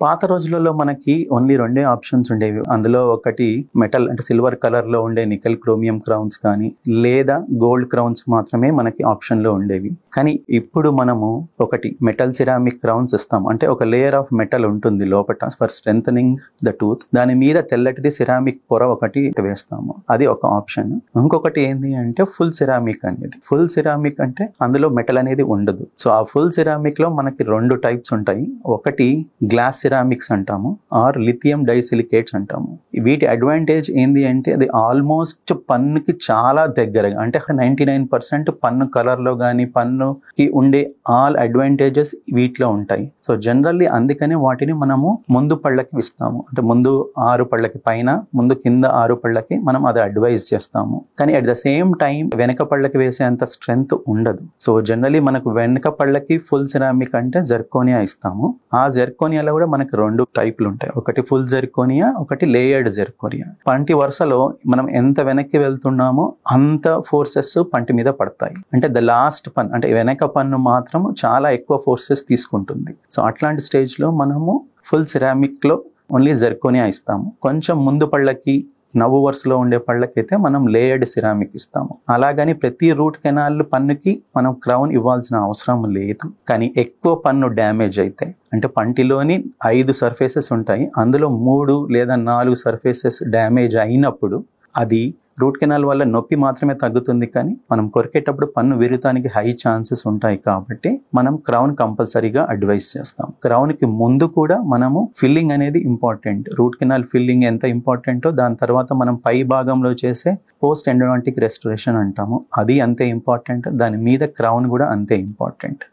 పాత రోజులలో మనకి ఓన్లీ రెండే ఆప్షన్స్ ఉండేవి. అందులో ఒకటి మెటల్ అంటే సిల్వర్ కలర్ లో ఉండే నికెల్ క్రోమియం క్రౌన్స్ కానీ లేదా గోల్డ్ క్రౌన్స్ మాత్రమే మనకి ఆప్షన్ లో ఉండేవి. కానీ ఇప్పుడు మనము ఒకటి మెటల్ సిరామిక్ క్రౌన్స్ ఇస్తాం. అంటే ఒక లేయర్ ఆఫ్ మెటల్ ఉంటుంది లోపల ఫర్ స్ట్రెంథనింగ్ ద టూత్. దాని మీద తెల్లటిది సిరామిక్ పొర ఒకటి వేస్తాము. అది ఒక ఆప్షన్. ఇంకొకటి ఏంటి అంటే ఫుల్ సిరామిక్ అనేది. ఫుల్ సిరామిక్ అంటే అందులో మెటల్ అనేది ఉండదు. సో ఆ ఫుల్ సిరామిక్ లో మనకి రెండు టైప్స్ ఉంటాయి. ఒకటి గ్లాస్ సిరామిక్స్ అంటాము ఆర్ లిథియం డైసిలికేట్స్ అంటాము. వీటి అడ్వాంటేజ్ ఏంది అంటే అది ఆల్మోస్ట్ పన్నుకి చాలా దగ్గరగా, అంటే 99% పన్ను కలర్ లో కానీ పన్నుకి ఉండే ఆల్ అడ్వాంటేజెస్ వీటిలో ఉంటాయి. సో జనరల్లీ అందుకనే వాటిని మనము ముందు పళ్ళకి ఇస్తాము. అంటే ముందు 6 పళ్ళకి పైన, ముందు కింద 6 పళ్ళకి మనం అది అడ్వైజ్ చేస్తాము. కానీ అట్ ద సేమ్ టైం వెనక పళ్ళకి వేసేంత స్ట్రెంగ్త్ ఉండదు. సో జనరల్లీ మనకు వెనక పళ్ళకి ఫుల్ సిరామిక్ అంటే జెర్కోనియా ఇస్తాము. ఆ జెర్కోనియాలో కూడా మనకి రెండు టైపులు ఉంటాయి. ఒకటి ఫుల్ జెర్కోనియా, ఒకటి లేయర్డ్ జెర్కోనియా. పంటి వరుసలో మనం ఎంత వెనక్కి వెళ్తున్నామో అంత ఫోర్సెస్ పంటి మీద పడతాయి. అంటే ద లాస్ట్ పన్ను అంటే వెనక పన్ను మాత్రం చాలా ఎక్కువ ఫోర్సెస్ తీసుకుంటుంది. సో అట్లాంటి స్టేజ్ లో మనము ఫుల్ సిరామిక్ లో ఓన్లీ జెర్కోనియా ఇస్తాము. కొంచెం ముందు పళ్ళకి నవ్వు వరుసలో ఉండే పళ్ళకైతే మనం లేయర్డ్ సిరామిక్ ఇస్తాము. అలాగని ప్రతి రూట్ కెనాల్ పన్నుకి మనం క్రౌన్ ఇవ్వాల్సిన అవసరం లేదు. కానీ ఎక్కువ పన్ను డ్యామేజ్ అయితే, అంటే పంటిలోని 5 సర్ఫేసెస్ ఉంటాయి, అందులో 3 లేదా 4 సర్ఫేసెస్ డ్యామేజ్ అయినప్పుడు అది రూట్ కెనాల్ వల్ల నొప్పి మాత్రమే తగ్గుతుంది. కానీ మనం కొరికేటప్పుడు పన్ను విరుతానికి హై ఛాన్సెస్ ఉంటాయి. కాబట్టి మనం క్రౌన్ కంపల్సరీగా అడ్వైస్ చేస్తాం. క్రౌన్ కి ముందు కూడా మనము ఫిల్లింగ్ అనేది ఇంపార్టెంట్. రూట్ కెనాల్ ఫిల్లింగ్ ఎంత ఇంపార్టెంటో దాని తర్వాత మనం పై భాగంలో చేసే పోస్ట్ ఎండోడాంటిక్ రెస్టరేషన్ అంటాము, అది అంతే ఇంపార్టెంట్. దాని మీద క్రౌన్ కూడా అంతే ఇంపార్టెంట్.